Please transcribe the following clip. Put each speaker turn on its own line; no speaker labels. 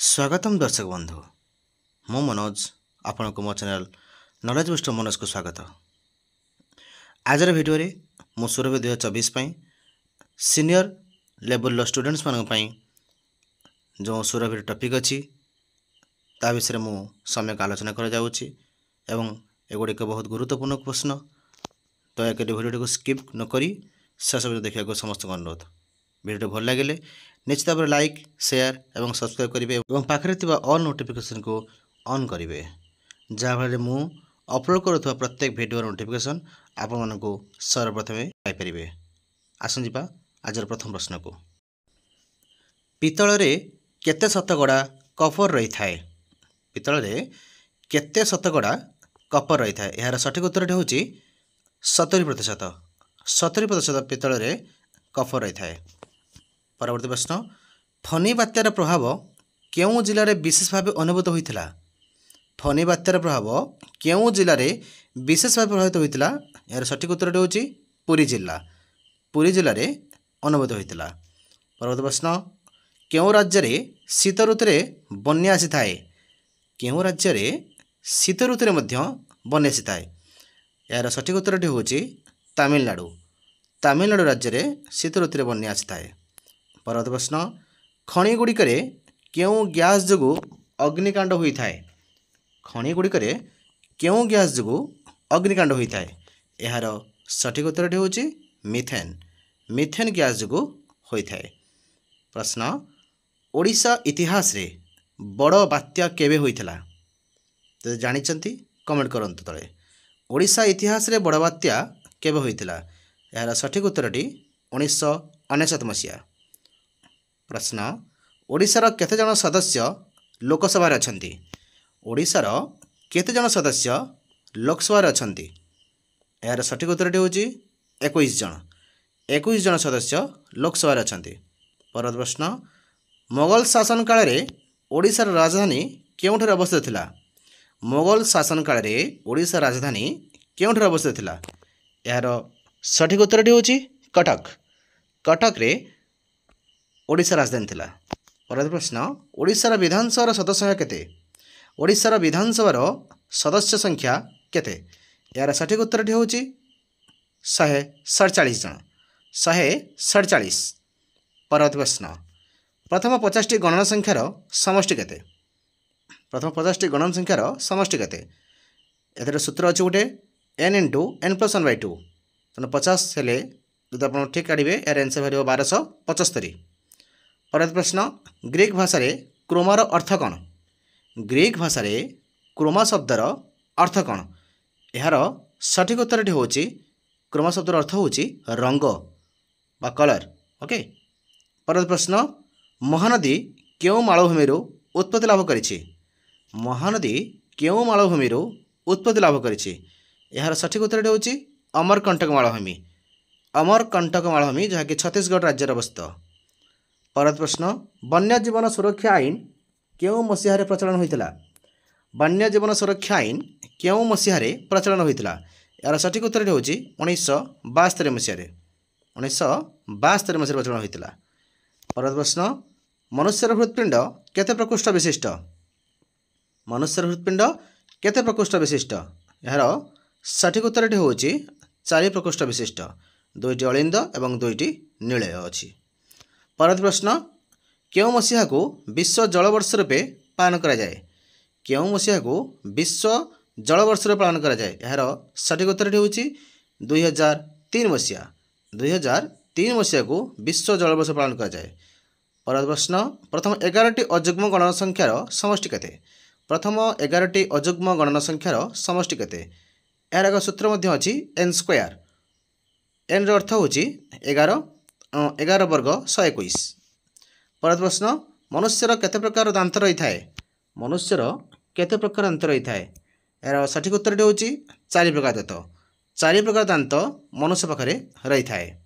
स्वागतम दर्शक बंधु मु मनोज आपण को मो चैनल नॉलेज बूस्टर मनोज को स्वागत। आज भिडियो रे मु सुरभि 2024 सीनियर लेवल स्टूडेंट्स मान जो सुरभि टॉपिक अच्छी ता विषय मु समय आलोचना कर जाउछि एवं एगुड़िक बहुत गुरुत्वपूर्ण प्रश्न दयाकोरी भिडियो को स्किप न करी शेष देखा को समस्त अनुरोध। भिडियो भल लगे निश्चित भाव लाइक शेयर और सब्सक्राइब करेंगे और पाखे ऑल नोटिफिकेशन को ऑन करेंगे जहाँफल मु अपलोड करुवा प्रत्येक भिडियो नोटिफिकेशन आपण को सर्वप्रथमे पाइपर। आसन जा आज प्रथम प्रश्न को पितल रे केते शतकड़ा कपर रही थाए। पितल रे केते शतकड़ा कपर रही थाए यार सठिक उत्तर हूँ 70%। 70% पितल रे कपर रही थाए। परवर्ती प्रश्न फनी बात्यार प्रभाव केउ जिले में विशेष भाव अनुभूत होता। फनी बात्यार प्रभाव केउ जिले में विशेष भाव प्रभावित होता यार सठिक उत्तर हूँ पुरी जिला। पुरी जिले में अनुभूत होता। परवर्ती प्रश्न केउ राज्य में शीत ऋतु में बन्या आसी थाए। केउ राज्य में शीत ऋतु में बन्या आसी थाए यार सठिक उत्तर हूँ तमिलनाडु। तमिलनाडु राज्य में शीत ऋतु में बन्या आसी थाए। परवर्ती प्रश्न खनि गुड़िक केउ गैस जो अग्निकांड होता है। खनि गुड़िक केउ गैस जो अग्निकांड होता है यार सठिक उत्तर हूँ मिथेन। मिथेन गैस जो होता है। प्रश्न ओडिशा इतिहास रे बड़ बात्या केबे होइथिला। तो जानिचंती कमेंट करंतु तळे। ओडिशा इतिहास रे बड़ बात्या केबे होइथिला यार सठिक उत्तरटी 1999 मसीहा। प्रश्न ओडिशार केते जन सदस्य लोकसभा अछंती। ओडिशार केते जन सदस्य लोकसभा अछंती यार सठिक उत्तर हूँ 21 जन। 21 जन सदस्य लोकसभा अछंती। परवर्ती प्रश्न मोगल शासन काल रे ओडिशार राजधानी केउठर अवस्थित थिला। मोगल शासन काल रे ओडिशा राजधानी केउठर अवस्थित थिला यार सठिक उत्तर हूँ कटक। कटक रे ओडिशा राजधानी थिला। परवर्ती प्रश्न ओडिशार विधानसभा सदस्य संख्या केते। ओडिशार विधानसभार सदस्य संख्या केते यार सठिक उत्तर हूँ 147 जन। 147। परवर्ती प्रश्न प्रथम 50टी गणना संख्यार समष्टि केते। प्रथम 50टी गणना संख्यार समष्टि केते एथर सूत्र अच्छे गोटे n × n + 1/2 तेना 50 हेले जो आप ठीक काढ़े यार आंसर बाहर 1275। परवर्ती प्रश्न ग्रीक भाषा रे क्रोमार अर्थ कौन। ग्रीक भाषा रे क्रोमा शब्दर अर्थ कौन यार सठिक उत्तर हूँ क्रोमा शब्दर अर्थ हूँ रंग बा कलर। ओके। परवर्ती प्रश्न महानदी केउ मालभूमि उत्पत्ति लाभ करिछि। महानदी केउ मालभूमि उत्पत्ति लाभ करिछि यार सठिक उत्तर हूँ अमरकंटक मालभूमि। अमरकंटक मालभूमि जहाँकि छत्तीसगढ़ राज्य अवस्थित। परवर्ती प्रश्न वन्यजीवन सुरक्षा आईन केउ मसीह प्रचलन होता। वन्यजीवन सुरक्षा आईन केउ मसीह प्रचलन होता यार सठिक उत्तर हूँ 1972 मसीह। 1972 मसीह प्रचलन होता। परवर्ती प्रश्न मनुष्यर हृत्पिंड केते प्रकोष्ठ विशिष्ट। मनुष्यर हृत्पिंड केते प्रकोष्ठ विशिष्ट यार सठिक उत्तर हूँ 4 प्रकोष्ठ विशिष्ट। 2टी अलिंद और 2टी नीलय अच्छी। परवर्ती प्रश्न केउ मसीहा को विश्व जलवर्ष रूपे पालन करा जाए। केउ मसीहा को विश्व जलवर्ष रूपे पालन करा जाए यार सठिक उत्तर हूँ 2003 मसीहा। 2003 मसीहा को विश्व जलवर्ष पालन करा जाए। परवर्ती प्रश्न प्रथम 11टी अजुग्म गणना संख्यार समष्टि केते। प्रथम 11टी अजुग्म गणना संख्यार समष्टि केते यार एक सूत्र मध्य अच्छी n²। n रो अर्थ हूँ 11 वर्ग 121। परवर्ती प्रश्न मनुष्यर केते प्रकार दांत रही थाए। मनुष्यर केते प्रकार दांत रही थाए यार सठिक उत्तर हूँ 4 प्रकार दांत। 4 प्रकार दांत मनुष्य पाखरे रही थाए।